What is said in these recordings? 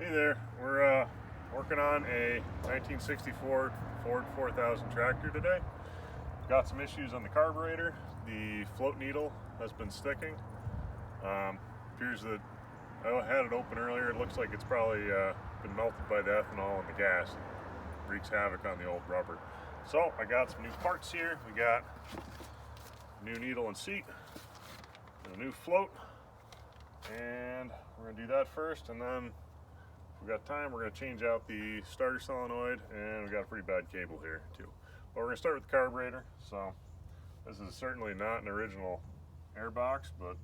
Hey there, we're working on a 1964 Ford 4000 tractor today. Got some issues on the carburetor. The float needle has been sticking. Appears that I had it open earlier. It looks like it's probably been melted by the ethanol and the gas. It wreaks havoc on the old rubber. So I got some new parts here. We got a new needle and seat, a new float, and we're gonna do that first, and then if we got time, we're going to change out the starter solenoid, and we got a pretty bad cable here too. But we're going to start with the carburetor. So this is certainly not an original air box, but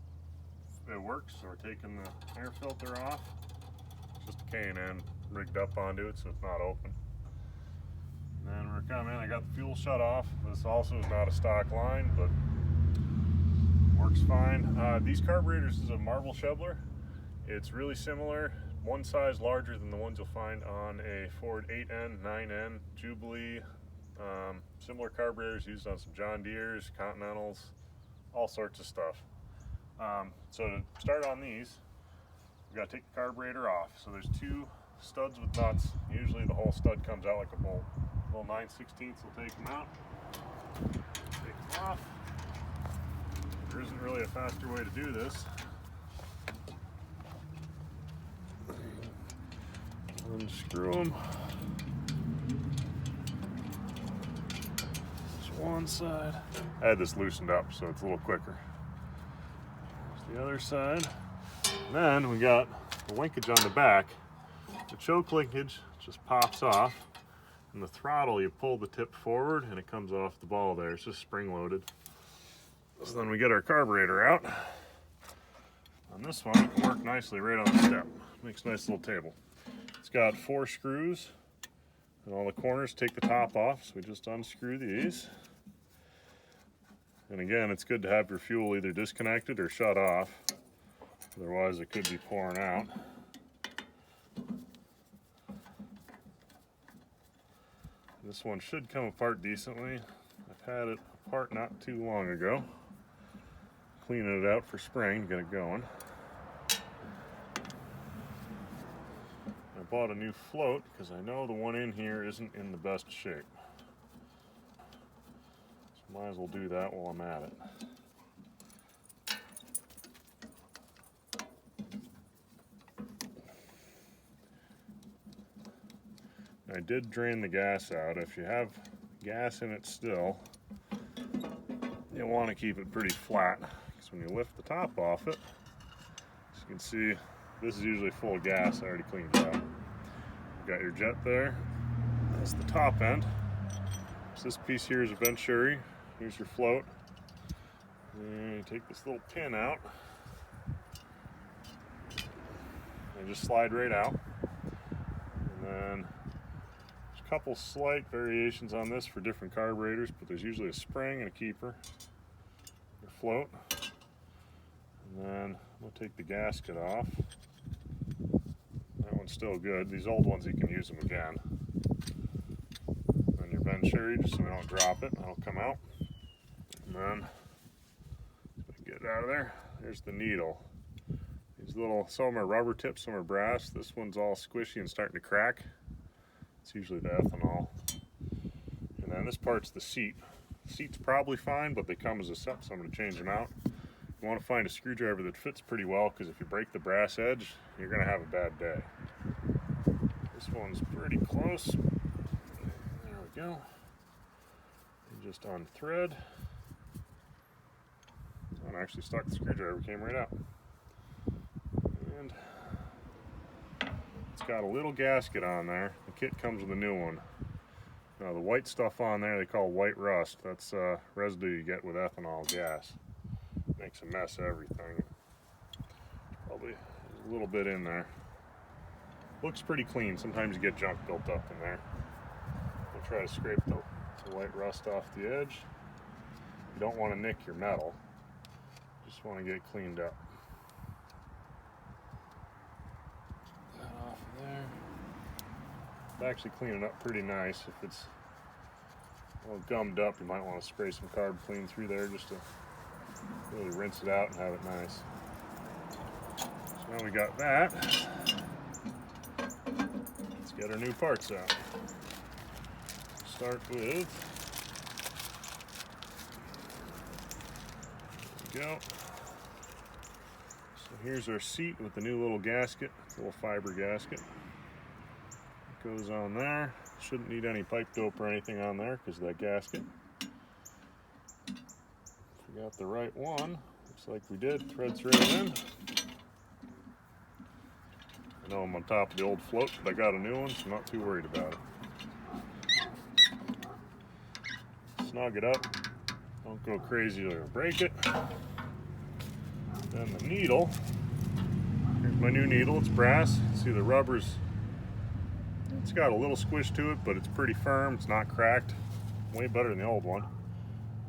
it works. So we're taking the air filter off. It's just a K&N rigged up onto it, so it's not open. And then we're coming in. I got the fuel shut off. This also is not a stock line, but works fine. These carburetors is a Marvel Schebler. It's really similar. One size larger than the ones you'll find on a Ford 8N, 9N, Jubilee. Similar carburetors used on some John Deeres, Continentals, all sorts of stuff. So to start on these, we've got to take the carburetor off. So there's two studs with nuts. Usually the whole stud comes out like a bolt. Little 9/16 will take them out. Take them off. There isn't really a faster way to do this. Unscrew them. Just one side. I had this loosened up so it's a little quicker. There's the other side. And then we got the linkage on the back. The choke linkage just pops off, and the throttle, you pull the tip forward and it comes off the ball there. It's just spring loaded. So then we get our carburetor out. On this one, it can work nicely right on the step. Makes a nice little table. It's got 4 screws and all the corners. Take the top off, so we just unscrew these. And again, it's good to have your fuel either disconnected or shut off, otherwise it could be pouring out. This one should come apart decently. I've had it apart not too long ago. Cleaning it out for spring to get it going. I bought a new float because I know the one in here isn't in the best shape. So might as well do that while I'm at it. I did drain the gas out. If you have gas in it still, you'll want to keep it pretty flat, because when you lift the top off it, as you can see, this is usually full of gas. I already cleaned it out. Got your jet there. That's the top end. So this piece here is a Venturi. Here's your float. And you take this little pin out and just slide right out. And then there's a couple slight variations on this for different carburetors, but there's usually a spring and a keeper. Your float. And then we'll take the gasket off. Still good. These old ones, you can use them again. And your Venturi, just so we don't drop it, that'll come out. And then get it out of there. There's the needle. These little, some of them are rubber tips, some are brass. This one's all squishy and starting to crack. It's usually the ethanol. And then this part's the seat. The seat's probably fine, but they come as a set, so I'm going to change them out. You want to find a screwdriver that fits pretty well, because if you break the brass edge, you're going to have a bad day. This one's pretty close. There we go. And just unthread. And I actually stuck the screwdriver, came right out. And it's got a little gasket on there. The kit comes with a new one. Now the white stuff on there they call white rust. That's residue you get with ethanol gas. Makes a mess of everything. Probably a little bit in there. Looks pretty clean. Sometimes you get junk built up in there. We'll try to scrape the white rust off the edge. You don't want to nick your metal. Just want to get it cleaned up. That off of there. It's actually cleaning up pretty nice. If it's a little gummed up, you might want to spray some carb clean through there just to really rinse it out and have it nice. So now we got that. get our new parts out. Start with, there we go. So here's our seat with the new little gasket, little fiber gasket. It goes on there. Shouldn't need any pipe dope or anything on there because of that gasket. If we got the right one, looks like we did, threads right in. I know I'm on top of the old float, but I got a new one, so I'm not too worried about it. Snug it up, don't go crazy or break it. Then the needle, here's my new needle, it's brass. See the rubber's, it's got a little squish to it, but it's pretty firm, it's not cracked. Way better than the old one.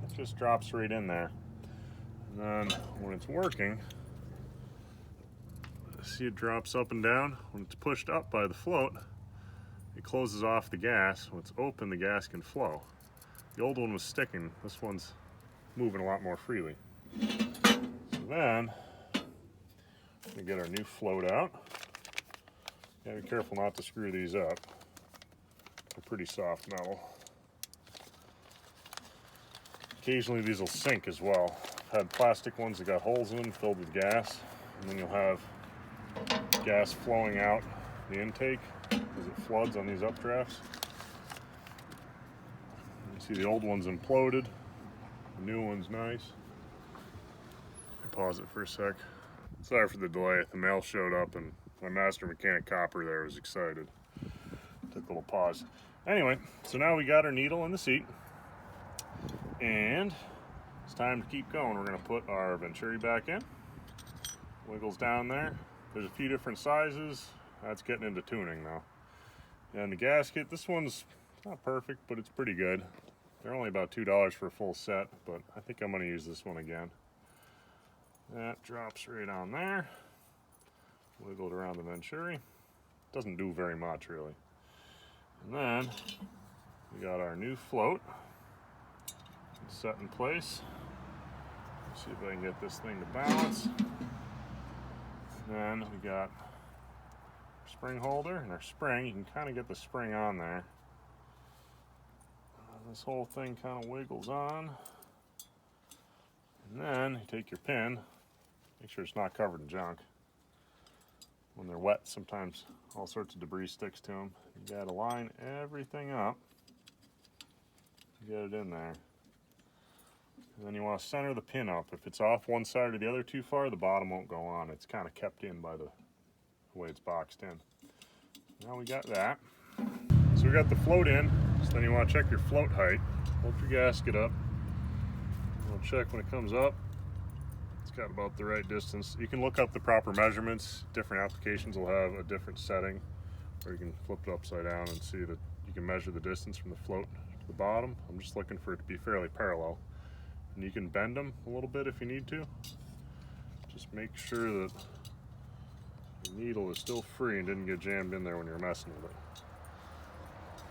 It just drops right in there. And then when it's working, see it drops up and down. When it's pushed up by the float, it closes off the gas. When it's open, the gas can flow. The old one was sticking. This one's moving a lot more freely. So then, we get our new float out. Gotta be careful not to screw these up. They're pretty soft metal. Occasionally these will sink as well. I've had plastic ones that got holes in them filled with gas, and then you'll have gas flowing out the intake as it floods on these updrafts. You see the old one's imploded, the new one's nice. Pause it for a sec. Sorry for the delay. The mail showed up and my master mechanic copper there was excited. Took a little pause. Anyway, so now we got our needle in the seat and it's time to keep going. We're going to put our venturi back in. Wiggles down there. There's a few different sizes. That's getting into tuning now. And the gasket, this one's not perfect, but it's pretty good. They're only about $2 for a full set, but I think I'm going to use this one again. That drops right on there. Wiggle it around the venturi. Doesn't do very much, really. And then we got our new float set in place. Let's see if I can get this thing to balance. Then we got our spring holder and our spring. You can kind of get the spring on there. This whole thing kind of wiggles on. And then you take your pin, make sure it's not covered in junk. When they're wet, sometimes all sorts of debris sticks to them. You gotta line everything up to get it in there. And then you want to center the pin up. If it's off one side or the other too far, the bottom won't go on. It's kind of kept in by the way it's boxed in. Now we got that. So we got the float in. So then you want to check your float height. Hold your gasket up. We'll check when it comes up. It's got about the right distance. You can look up the proper measurements. Different applications will have a different setting, or you can flip it upside down and see that you can measure the distance from the float to the bottom. I'm just looking for it to be fairly parallel. And you can bend them a little bit if you need to. Just make sure that the needle is still free and didn't get jammed in there when you're messing with it.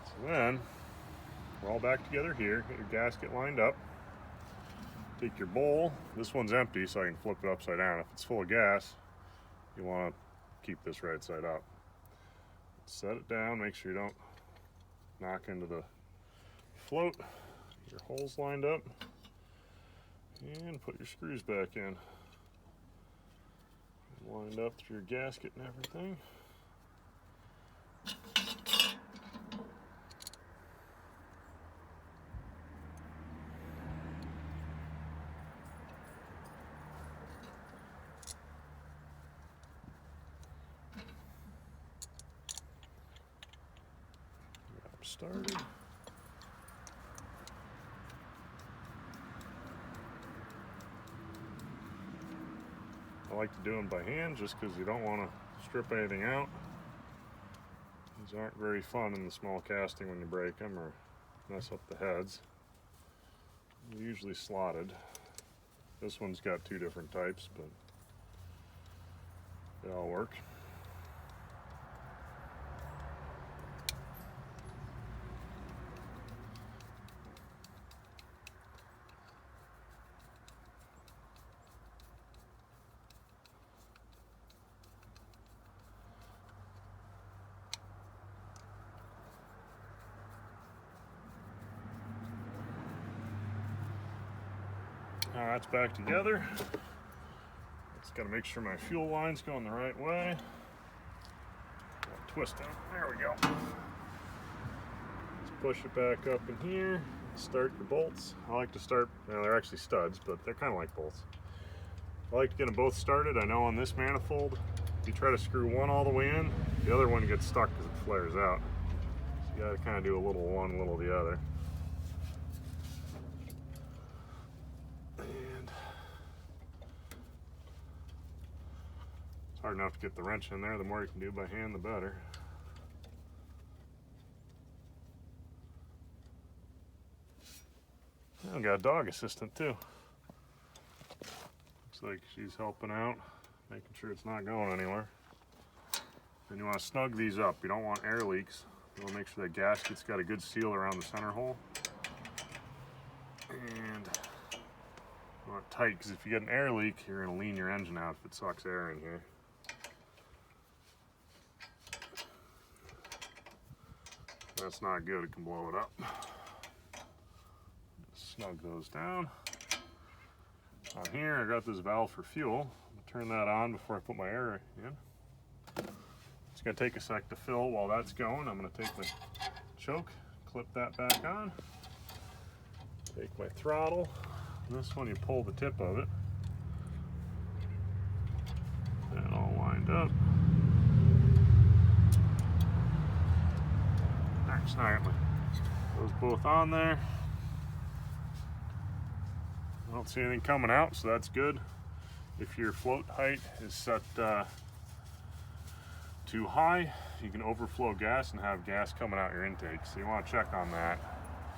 So then, we're all back together here. Get your gasket lined up. Take your bowl. This one's empty, so I can flip it upside down. If it's full of gas, you want to keep this right side up. Set it down. Make sure you don't knock into the float. Get your holes lined up. And put your screws back in. Lined up through your gasket and everything. Started. I like to do them by hand just because you don't want to strip anything out. These aren't very fun in the small casting when you break them or mess up the heads. They're usually slotted. This one's got two different types, but they all work. Now that's back together. Just gotta make sure my fuel line's going the right way. Twist it. There we go. Let's push it back up in here. Start your bolts. I like to start, well, they're actually studs, but they're kind of like bolts. I like to get them both started. I know on this manifold, if you try to screw one all the way in, the other one gets stuck because it flares out. So you gotta kind of do a little one, a little the other. And it's hard enough to get the wrench in there. The more you can do by hand, the better. I got a dog assistant too. Looks like she's helping out, making sure it's not going anywhere. Then you want to snug these up. You don't want air leaks. You want to make sure that gasket's got a good seal around the center hole. And you want it tight, because if you get an air leak, you're going to lean your engine out if it sucks air in here. That's not good, it can blow it up. Snug those down. On here, I got this valve for fuel. Turn that on before I put my air in. It's gonna take a sec to fill. While that's going, I'm gonna take the choke, clip that back on. Take my throttle. This one, you pull the tip of it. And all lined up. Alright, so now I got those both on there. I don't see anything coming out, so that's good. If your float height is set too high, you can overflow gas and have gas coming out your intake. So you want to check on that.